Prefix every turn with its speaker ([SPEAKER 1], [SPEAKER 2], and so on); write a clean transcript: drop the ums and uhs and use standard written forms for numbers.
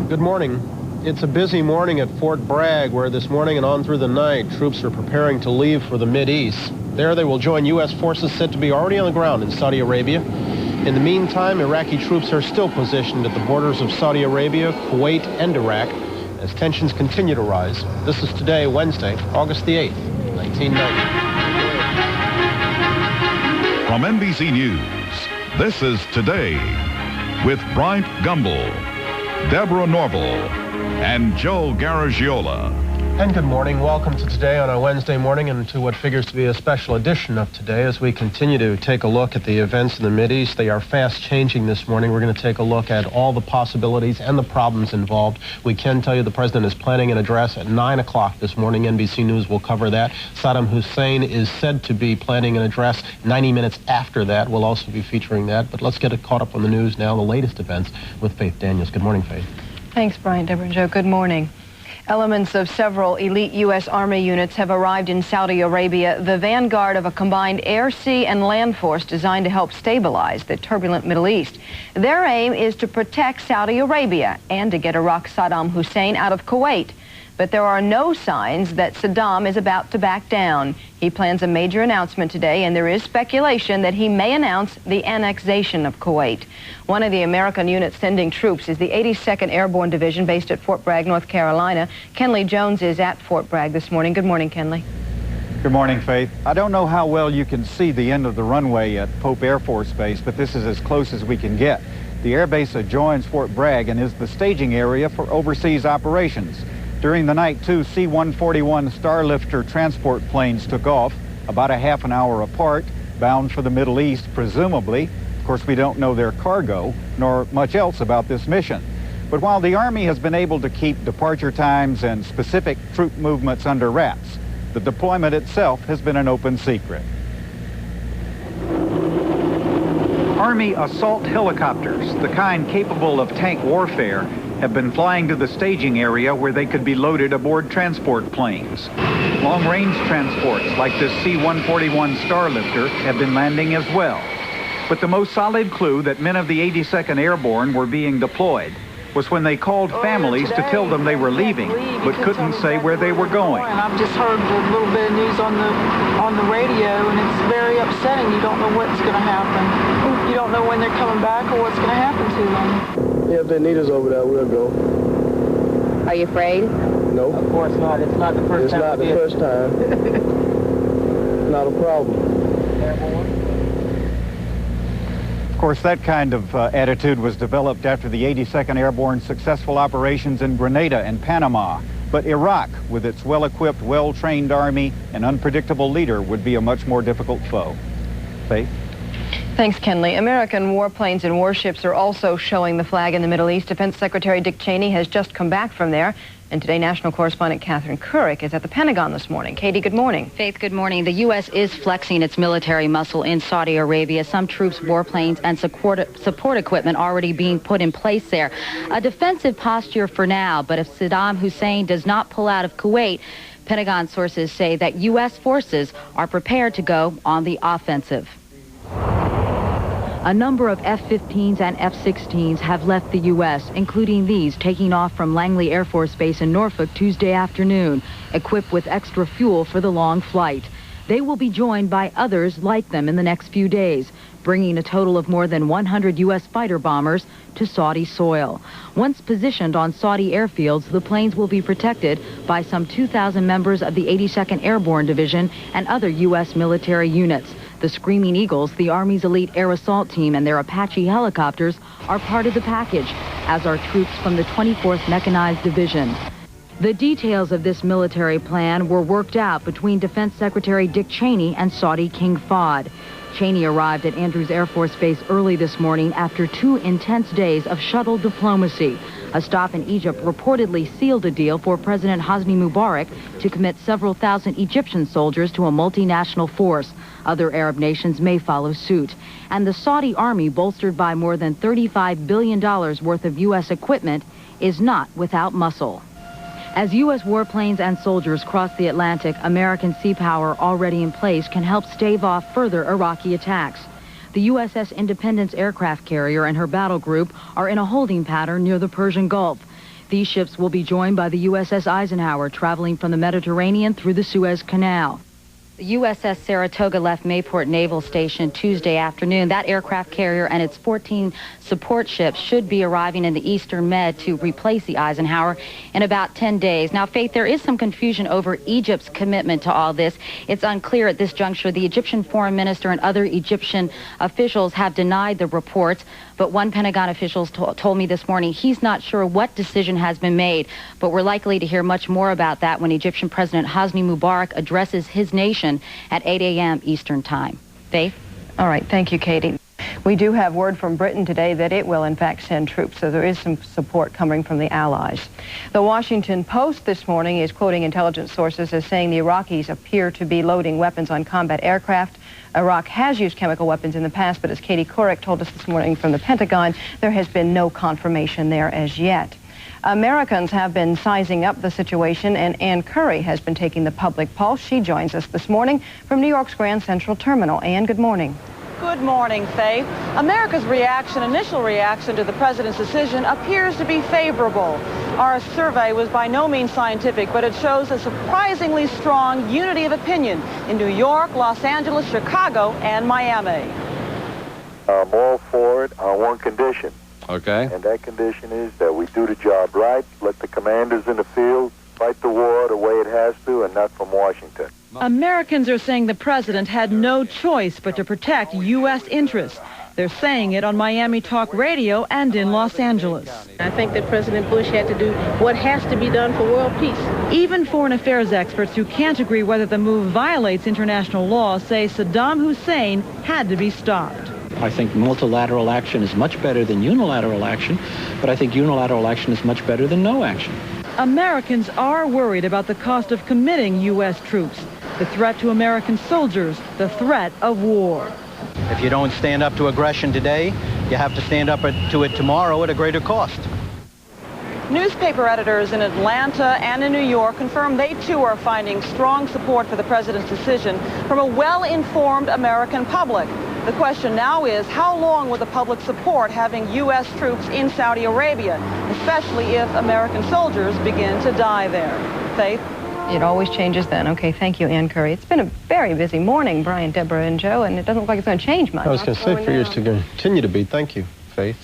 [SPEAKER 1] Good morning. It's a busy morning at Fort Bragg, where this morning and on through the night, troops are preparing to leave for the Mideast. There they will join U.S. forces said to be already on the ground in Saudi Arabia. In the meantime, Iraqi troops are still positioned at the borders of Saudi Arabia, Kuwait, and Iraq as tensions continue to rise. This is today, Wednesday, August the 8th, 1990.
[SPEAKER 2] From NBC News, this is Today with Bryant Gumbel, Deborah Norville, and Joe Garagiola.
[SPEAKER 1] And good morning. Welcome to Today on our Wednesday morning and to what figures to be a special edition of Today as we continue to take a look at the events in the Mideast. They are fast changing this morning. We're going to take a look at all the possibilities and the problems involved. We can tell you the president is planning an address at 9 o'clock this morning. NBC News will cover that. Saddam Hussein is said to be planning an address 90 minutes after that. We'll also be featuring that. But let's get it caught up on the news now, the latest events with Faith Daniels. Good morning, Faith.
[SPEAKER 3] Thanks, Brian, Deborah, and Joe. Good morning. Elements of several elite U.S. Army units have arrived in Saudi Arabia, the vanguard of a combined air, sea, and land force designed to help stabilize the turbulent Middle East. Their aim is to protect Saudi Arabia and to get Iraq's Saddam Hussein out of Kuwait. But there are no signs that Saddam is about to back down. He plans a major announcement today, and there is speculation that he may announce the annexation of Kuwait. One of the American units sending troops is the 82nd Airborne Division based at Fort Bragg, North Carolina. Kenley Jones is at Fort Bragg this morning. Good morning, Kenley.
[SPEAKER 4] Good morning, Faith. I don't know how well you can see the end of the runway at Pope Air Force Base, but this is as close as we can get. The airbase adjoins Fort Bragg and is the staging area for overseas operations. During the night, two C-141 Starlifter transport planes took off about a half an hour apart, bound for the Middle East, presumably. Of course, we don't know their cargo, nor much else about this mission. But while the Army has been able to keep departure times and specific troop movements under wraps, the deployment itself has been an open secret. Army assault helicopters, the kind capable of tank warfare, have been flying to the staging area where they could be loaded aboard transport planes. Long-range transports like this C-141 Starlifter have been landing as well. But the most solid clue that men of the 82nd Airborne were being deployed was when they called families to tell them they were leaving, but couldn't say where they were going.
[SPEAKER 5] And I've just heard a little bit of news on the radio, and it's very upsetting. You don't know what's going to happen. You don't know when they're coming back or what's going to happen to them.
[SPEAKER 6] Yeah, if they need us over there, we'll go.
[SPEAKER 7] Are you afraid?
[SPEAKER 6] No.
[SPEAKER 5] Of course not. It's not the first time.
[SPEAKER 6] It's not the first time. Not a problem.
[SPEAKER 4] Of course, that kind of attitude was developed after the 82nd Airborne's successful operations in Grenada and Panama. But Iraq, with its well-equipped, well-trained army and unpredictable leader, would be a much more difficult foe. Faith?
[SPEAKER 3] Thanks, Kenley. American warplanes and warships are also showing the flag in the Middle East. Defense Secretary Dick Cheney has just come back from there. And today, national correspondent Catherine Couric is at the Pentagon this morning. Katie, good morning.
[SPEAKER 7] Faith, good morning. The U.S. is flexing its military muscle in Saudi Arabia. Some troops, warplanes, and support equipment already being put in place there. A defensive posture for now, but if Saddam Hussein does not pull out of Kuwait, Pentagon sources say that U.S. forces are prepared to go on the offensive. A number of F-15s and F-16s have left the U.S., including these taking off from Langley Air Force Base in Norfolk Tuesday afternoon, equipped with extra fuel for the long flight. They will be joined by others like them in the next few days, bringing a total of more than 100 U.S. fighter bombers to Saudi soil. Once positioned on Saudi airfields, the planes will be protected by some 2,000 members of the 82nd Airborne Division and other U.S. military units. The Screaming Eagles, the Army's elite air assault team, and their Apache helicopters are part of the package, as are troops from the 24th Mechanized Division. The details of this military plan were worked out between Defense Secretary Dick Cheney and Saudi King Fahd. Cheney arrived at Andrews Air Force Base early this morning after 2 intense days of shuttle diplomacy. A stop in Egypt reportedly sealed a deal for President Hosni Mubarak to commit several thousand Egyptian soldiers to a multinational force. Other Arab nations may follow suit. And the Saudi army, bolstered by more than $35 billion worth of U.S. equipment, is not without muscle. As U.S. warplanes and soldiers cross the Atlantic, American sea power already in place can help stave off further Iraqi attacks. The USS Independence aircraft carrier and her battle group are in a holding pattern near the Persian Gulf. These ships will be joined by the USS Eisenhower, traveling from the Mediterranean through the Suez Canal. The USS Saratoga left Mayport Naval Station Tuesday afternoon. That aircraft carrier and its 14 support ships should be arriving in the Eastern Med to replace the Eisenhower in about 10 days. Now, Faith, there is some confusion over Egypt's commitment to all this. It's unclear at this juncture. The Egyptian foreign minister and other Egyptian officials have denied the reports, but one Pentagon official told me this morning he's not sure what decision has been made, but we're likely to hear much more about that when Egyptian President Hosni Mubarak addresses his nation at 8 a.m. Eastern Time. Faith?
[SPEAKER 3] All right, thank you, Katie. We do have word from Britain today that it will in fact send troops, so there is some support coming from the Allies. The Washington Post this morning is quoting intelligence sources as saying the Iraqis appear to be loading weapons on combat aircraft. Iraq has used chemical weapons in the past, but as Katie Couric told us this morning from the Pentagon, there has been no confirmation there as yet. Americans have been sizing up the situation, and Ann Curry has been taking the public pulse. She joins us this morning from New York's Grand Central Terminal. Ann, good morning.
[SPEAKER 5] Good morning, Faith. America's initial reaction to the president's decision appears to be favorable. Our survey was by no means scientific, but it shows a surprisingly strong unity of opinion in New York, Los Angeles, Chicago, and Miami.
[SPEAKER 8] I'm all for it on one condition.
[SPEAKER 9] Okay.
[SPEAKER 8] And that condition is that we do the job right, let the commanders in the field fight the war the way it has to, and not from Washington.
[SPEAKER 5] Americans are saying the president had no choice but to protect U.S. interests. They're saying it on Miami Talk Radio and in Los Angeles.
[SPEAKER 6] I think that President Bush had to do what has to be done for world peace.
[SPEAKER 5] Even foreign affairs experts who can't agree whether the move violates international law say Saddam Hussein had to be stopped.
[SPEAKER 10] I think multilateral action is much better than unilateral action, but I think unilateral action is much better than no action.
[SPEAKER 5] Americans are worried about the cost of committing U.S. troops, the threat to American soldiers, the threat of war.
[SPEAKER 11] If you don't stand up to aggression today, you have to stand up to it tomorrow at a greater cost.
[SPEAKER 5] Newspaper editors in Atlanta and in New York confirm they too are finding strong support for the president's decision from a well-informed American public. The question now is, how long will the public support having U.S. troops in Saudi Arabia, especially if American soldiers begin to die there? Faith?
[SPEAKER 3] It always changes then. Okay, thank you, Ann Curry. It's been a very busy morning, Brian, Deborah, and Joe, and it doesn't look like it's going to change much.
[SPEAKER 1] I was going to say, figures to continue to be. Thank you, Faith.